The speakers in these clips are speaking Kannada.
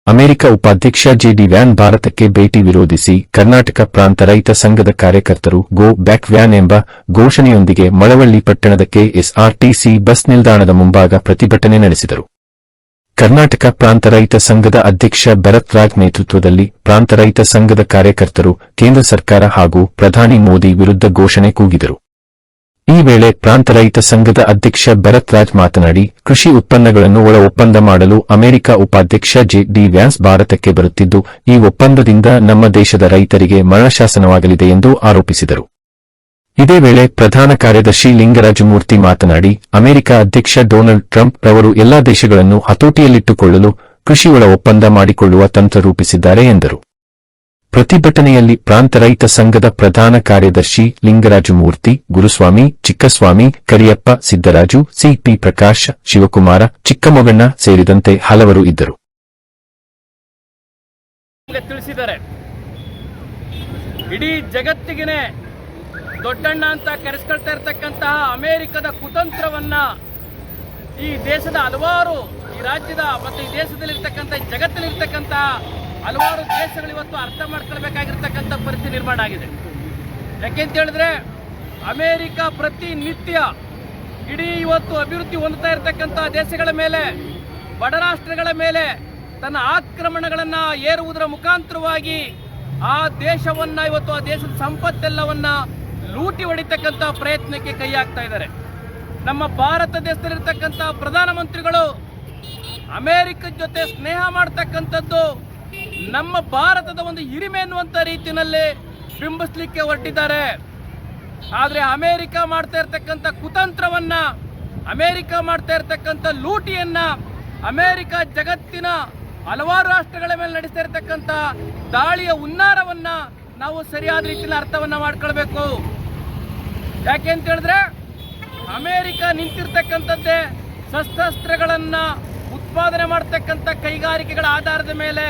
ಅಮೆರಿಕ ಉಪಾಧ್ಯಕ್ಷ ಜೆಡಿ ವ್ಯಾನ್ ಭಾರತಕ್ಕೆ ಭೇಟಿ ವಿರೋಧಿಸಿ ಕರ್ನಾಟಕ ಪ್ರಾಂತ ರೈತ ಸಂಘದ ಕಾರ್ಯಕರ್ತರು ಗೋ ಬ್ಯಾಕ್ ವ್ಯಾನ್ ಎಂಬ ಘೋಷಣೆಯೊಂದಿಗೆ ಮಳವಳ್ಳಿ ಪಟ್ಟಣದ ಕೆಎಸ್ಆರ್ಟಿಸಿ ಬಸ್ ನಿಲ್ದಾಣದ ಮುಂಭಾಗ ಪ್ರತಿಭಟನೆ ನಡೆಸಿದರು. ಕರ್ನಾಟಕ ಪ್ರಾಂತ ರೈತ ಸಂಘದ ಅಧ್ಯಕ್ಷ ಭರತ್ ರಾಜ್ ನೇತೃತ್ವದಲ್ಲಿ ಪ್ರಾಂತ ರೈತ ಸಂಘದ ಕಾರ್ಯಕರ್ತರು ಕೇಂದ್ರ ಸರ್ಕಾರ ಹಾಗೂ ಪ್ರಧಾನಿ ಮೋದಿ ವಿರುದ್ಧ ಘೋಷಣೆ ಕೂಗಿದರು. ಈ ವೇಳೆ ಪ್ರಾಂತ ರೈತ ಸಂಘದ ಅಧ್ಯಕ್ಷ ಭರತ್ ರಾಜ್ ಮಾತನಾಡಿ, ಕೃಷಿ ಉತ್ಪನ್ನಗಳನ್ನು ಒಳ ಒಪ್ಪಂದ ಮಾಡಲು ಅಮೆರಿಕ ಉಪಾಧ್ಯಕ್ಷ ಜೆಡಿ ವ್ಯಾನ್ಸ್ ಭಾರತಕ್ಕೆ ಬರುತ್ತಿದ್ದು, ಈ ಒಪ್ಪಂದದಿಂದ ನಮ್ಮ ದೇಶದ ರೈತರಿಗೆ ಮರಣಶಾಸನವಾಗಲಿದೆ ಎಂದು ಆರೋಪಿಸಿದರು. ಇದೇ ವೇಳೆ ಪ್ರಧಾನ ಕಾರ್ಯದರ್ಶಿ ಲಿಂಗರಾಜಮೂರ್ತಿ ಮಾತನಾಡಿ, ಅಮೆರಿಕ ಅಧ್ಯಕ್ಷ ಡೊನಾಲ್ಡ್ ಟ್ರಂಪ್ ರವರು ಎಲ್ಲಾ ದೇಶಗಳನ್ನು ಹತೋಟಿಯಲ್ಲಿಟ್ಟುಕೊಳ್ಳಲು ಕೃಷಿ ಒಳ ಒಪ್ಪಂದ ಮಾಡಿಕೊಳ್ಳುವ ತಂತ್ರ ರೂಪಿಸಿದ್ದಾರೆ ಎಂದರು. ಪ್ರತಿಭಟನೆಯಲ್ಲಿ ಪ್ರಾಂತ ರೈತ ಸಂಘದ ಪ್ರಧಾನ ಕಾರ್ಯದರ್ಶಿ ಲಿಂಗರಾಜಮೂರ್ತಿ, ಗುರುಸ್ವಾಮಿ, ಚಿಕ್ಕಸ್ವಾಮಿ, ಕರಿಯಪ್ಪ, ಸಿದ್ದರಾಜು, ಸಿಪಿ ಪ್ರಕಾಶ್, ಶಿವಕುಮಾರ, ಚಿಕ್ಕಮೊಗಣ್ಣ ಸೇರಿದಂತೆ ಹಲವರು ಇದ್ದರು. ತಿಳಿಸಿದ್ದಾರೆ, ಇಡೀ ಜಗತ್ತಿಗೆ ದೊಡ್ಡಣ್ಣ ಅಂತ ಕರೆಸ್ಕೊಳ್ತಾ ಇರತಕ್ಕಂತಹ ಅಮೆರಿಕದ ಕುತಂತ್ರವನ್ನ ಈ ದೇಶದ ಹಲವಾರು, ಈ ರಾಜ್ಯದ ಮತ್ತು ಈ ದೇಶದಲ್ಲಿರ್ತಕ್ಕಂಥ ಜಗತ್ತಿನಲ್ಲಿರ್ತಕ್ಕಂಥ ಹಲವಾರು ದೇಶಗಳು ಇವತ್ತು ಅರ್ಥ ಮಾಡ್ಕೊಳ್ಬೇಕಾಗಿರ್ತಕ್ಕಂಥ ಪರಿಸ್ಥಿತಿ ನಿರ್ಮಾಣ ಆಗಿದೆ. ಯಾಕೆಂತ ಹೇಳಿದ್ರೆ ಅಮೆರಿಕ ಪ್ರತಿನಿತ್ಯ ಇಡೀ ಇವತ್ತು ಅಭಿವೃದ್ಧಿ ಹೊಂದುತ್ತಾ ಇರತಕ್ಕಂಥ ದೇಶಗಳ ಮೇಲೆ, ಬಡ ರಾಷ್ಟ್ರಗಳ ಮೇಲೆ ತನ್ನ ಆಕ್ರಮಣಗಳನ್ನು ಏರುವುದರ ಮುಖಾಂತರವಾಗಿ ಆ ದೇಶವನ್ನ ಇವತ್ತು ಆ ದೇಶದ ಸಂಪತ್ತೆಲ್ಲವನ್ನ ಲೂಟಿ ಹೊಡಿತಕ್ಕಂಥ ಪ್ರಯತ್ನಕ್ಕೆ ಕೈ ಹಾಕ್ತಾ ಇದ್ದಾರೆ. ನಮ್ಮ ಭಾರತ ದೇಶದಲ್ಲಿರ್ತಕ್ಕಂಥ ಪ್ರಧಾನಮಂತ್ರಿಗಳು ಅಮೆರಿಕದ ಜೊತೆ ಸ್ನೇಹ ಮಾಡ್ತಕ್ಕಂಥದ್ದು ನಮ್ಮ ಭಾರತದ ಒಂದು ಹಿರಿಮೆ ಎನ್ನುವಂಥ ರೀತಿಯಲ್ಲಿ ಬಿಂಬಿಸ್ಲಿಕ್ಕೆ ಹೊರಟಿದ್ದಾರೆ. ಆದರೆ ಅಮೆರಿಕ ಮಾಡ್ತಾ ಇರ್ತಕ್ಕಂಥ ಕುತಂತ್ರವನ್ನ, ಅಮೆರಿಕ ಮಾಡ್ತಾ ಇರ್ತಕ್ಕಂಥ ಲೂಟಿಯನ್ನ, ಅಮೆರಿಕ ಜಗತ್ತಿನ ಹಲವಾರು ರಾಷ್ಟ್ರಗಳ ಮೇಲೆ ನಡೆಸ್ತಾ ಇರತಕ್ಕಂಥ ದಾಳಿಯ ಹುನ್ನಾರವನ್ನ ನಾವು ಸರಿಯಾದ ರೀತಿಯಲ್ಲಿ ಅರ್ಥವನ್ನ ಮಾಡ್ಕೊಳ್ಬೇಕು. ಯಾಕೆ ಅಂತ ಹೇಳಿದ್ರೆ ಅಮೆರಿಕ ನಿಂತಿರ್ತಕ್ಕಂಥದ್ದೇ ಶಸ್ತ್ರಾಸ್ತ್ರಗಳನ್ನ ಉತ್ಪಾದನೆ ಮಾಡತಕ್ಕಂಥ ಕೈಗಾರಿಕೆಗಳ ಆಧಾರದ ಮೇಲೆ.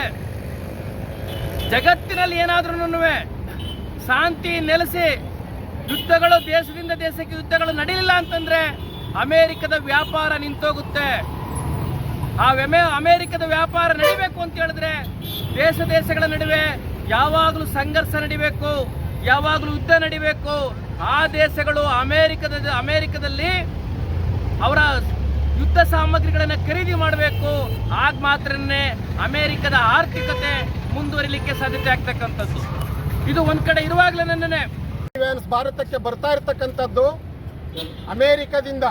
ಜಗತ್ತಿನಲ್ಲಿ ಏನಾದ್ರೂ ಶಾಂತಿ ನೆಲೆಸಿ ಯುದ್ಧಗಳು, ದೇಶದಿಂದ ದೇಶಕ್ಕೆ ಯುದ್ಧಗಳು ನಡೆಯಲಿಲ್ಲ ಅಂತಂದ್ರೆ ಅಮೆರಿಕದ ವ್ಯಾಪಾರ ನಿಂತೋಗುತ್ತೆ. ಅಮೆರಿಕದ ವ್ಯಾಪಾರ ನಡಿಬೇಕು ಅಂತ ಹೇಳಿದ್ರೆ ದೇಶಗಳ ನಡುವೆ ಯಾವಾಗಲೂ ಸಂಘರ್ಷ ನಡಿಬೇಕು, ಯಾವಾಗಲೂ ಯುದ್ಧ ನಡಿಬೇಕು. ಆ ದೇಶಗಳು ಅಮೆರಿಕದಲ್ಲಿ ಅವರ ಯುದ್ಧ ಸಾಮಗ್ರಿಗಳನ್ನು ಖರೀದಿ ಮಾಡಬೇಕು. ಆಗ ಮಾತ್ರನೇ ಅಮೆರಿಕದ ಆರ್ಥಿಕತೆ ಮುಂದುವರಿಲಿಕ್ಕೆ ಸಾಧ್ಯತೆ ಆಗ್ತಕ್ಕಂಥದ್ದು. ಇದು ಒಂದ್ ಕಡೆ ಇರುವಾಗಲೇ ಭಾರತಕ್ಕೆ ಬರ್ತಾ ಇರತಕ್ಕಂಥದ್ದು, ಅಮೆರಿಕದಿಂದ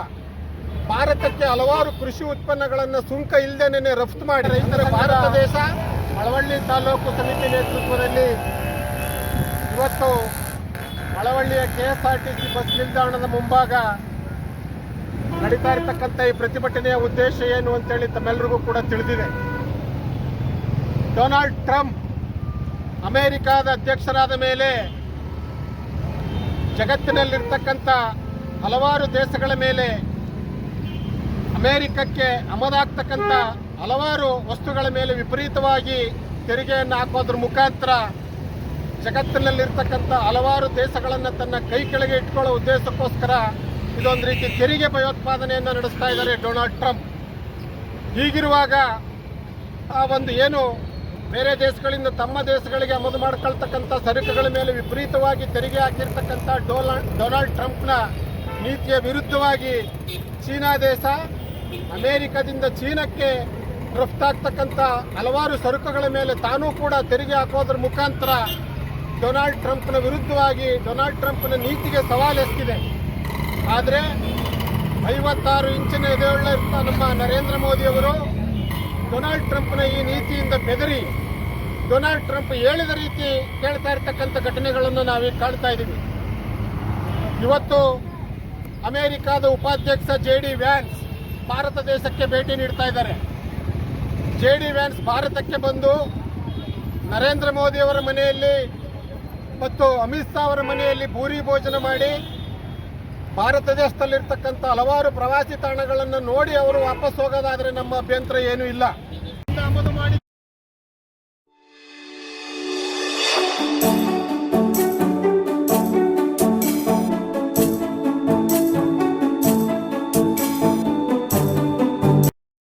ಭಾರತಕ್ಕೆ ಹಲವಾರು ಕೃಷಿ ಉತ್ಪನ್ನಗಳನ್ನು ಸುಂಕ ಇಲ್ಲದೇನೆ ರಫ್ತು ಮಾಡಿ ರೈತರ ಭಾರತ ದೇಶ ಮಳವಳ್ಳಿ ತಾಲೂಕು ಸಮಿತಿ ನೇತೃತ್ವದಲ್ಲಿ ಇವತ್ತು ಮಳವಳ್ಳಿಯ ಕೆಎಸ್ಆರ್ಟಿಸಿ ಬಸ್ ನಿಲ್ದಾಣದ ಮುಂಭಾಗ ನಡೀತಾ ಇರತಕ್ಕಂಥ ಈ ಪ್ರತಿಭಟನೆಯ ಉದ್ದೇಶ ಏನು ಅಂತೇಳಿ ತಮ್ಮೆಲ್ಲರಿಗೂ ಕೂಡ ತಿಳಿದಿದೆ. ಡೊನಾಲ್ಡ್ ಟ್ರಂಪ್ ಅಮೆರಿಕಾದ ಅಧ್ಯಕ್ಷರಾದ ಮೇಲೆ ಜಗತ್ತಿನಲ್ಲಿರ್ತಕ್ಕಂಥ ಹಲವಾರು ದೇಶಗಳ ಮೇಲೆ ಅಮೆರಿಕಕ್ಕೆ ಆಮದಾಗ್ತಕ್ಕಂಥ ಹಲವಾರು ವಸ್ತುಗಳ ಮೇಲೆ ವಿಪರೀತವಾಗಿ ತೆರಿಗೆಯನ್ನು ಹಾಕೋದ್ರ ಮುಖಾಂತರ ಜಗತ್ತಿನಲ್ಲಿರ್ತಕ್ಕಂಥ ಹಲವಾರು ದೇಶಗಳನ್ನು ತನ್ನ ಕೈ ಕೆಳಗೆ ಇಟ್ಕೊಳ್ಳೋ ಉದ್ದೇಶಕ್ಕೋಸ್ಕರ ಇದೊಂದು ರೀತಿ ತೆರಿಗೆ ಭಯೋತ್ಪಾದನೆಯನ್ನು ನಡೆಸ್ತಾ ಇದ್ದಾರೆ ಡೊನಾಲ್ಡ್ ಟ್ರಂಪ್. ಹೀಗಿರುವಾಗ ಆ ಒಂದು ಏನು ಬೇರೆ ದೇಶಗಳಿಂದ ತಮ್ಮ ದೇಶಗಳಿಗೆ ಆಮದು ಮಾಡ್ಕೊಳ್ತಕ್ಕಂಥ ಸರಕುಗಳ ಮೇಲೆ ವಿಪರೀತವಾಗಿ ತೆರಿಗೆ ಹಾಕಿರ್ತಕ್ಕಂಥ ಡೊನಾಲ್ಡ್ ಟ್ರಂಪ್ನ ನೀತಿಯ ವಿರುದ್ಧವಾಗಿ ಚೀನಾ ದೇಶ ಅಮೆರಿಕದಿಂದ ಚೀನಾಕ್ಕೆ ರಫ್ತಾಗ್ತಕ್ಕಂಥ ಹಲವಾರು ಸರಕುಗಳ ಮೇಲೆ ತಾನೂ ಕೂಡ ತೆರಿಗೆ ಹಾಕೋದ್ರ ಮುಖಾಂತರ ಡೊನಾಲ್ಡ್ ಟ್ರಂಪ್ನ ವಿರುದ್ಧವಾಗಿ ಡೊನಾಲ್ಡ್ ಟ್ರಂಪ್ನ ನೀತಿಗೆ ಸವಾಲು ಎಸಗಿದೆ. ಆದರೆ 56 ಇಂಚಿನ ಎದೆಯುಳ್ಳ ನಮ್ಮ ನರೇಂದ್ರ ಮೋದಿಯವರು ಡೊನಾಲ್ಡ್ ಟ್ರಂಪ್ನ ಈ ನೀತಿಯಿಂದ ಬೆದರಿ ಡೊನಾಲ್ಡ್ ಟ್ರಂಪ್ ಹೇಳಿದ ರೀತಿ ಕೇಳ್ತಾ ಇರ್ತಕ್ಕಂಥ ಘಟನೆಗಳನ್ನು ನಾವೀಗ ಕಾಣ್ತಾ ಇದ್ದೀವಿ. ಇವತ್ತು ಅಮೆರಿಕಾದ ಉಪಾಧ್ಯಕ್ಷ ಜೆಡಿ ವ್ಯಾನ್ಸ್ ಭಾರತ ದೇಶಕ್ಕೆ ಭೇಟಿ ನೀಡ್ತಾ ಇದ್ದಾರೆ. ಜೆಡಿ ವ್ಯಾನ್ಸ್ ಭಾರತಕ್ಕೆ ಬಂದು ನರೇಂದ್ರ ಮೋದಿಯವರ ಮನೆಯಲ್ಲಿ ಮತ್ತು ಅಮಿತ್ ಶಾ ಅವರ ಮನೆಯಲ್ಲಿ ಭೂರಿ ಭೋಜನ ಮಾಡಿ ಭಾರತ ದೇಶದಲ್ಲಿರ್ತಕ್ಕಂಥ ಹಲವಾರು ಪ್ರವಾಸಿ ತಾಣಗಳನ್ನು ನೋಡಿ ಅವರು ವಾಪಸ್ ಹೋಗೋದಾದರೆ ನಮ್ಮ ಅಭ್ಯಂತರ ಏನೂ ಇಲ್ಲ. ಆಮದು ಮಾಡಿ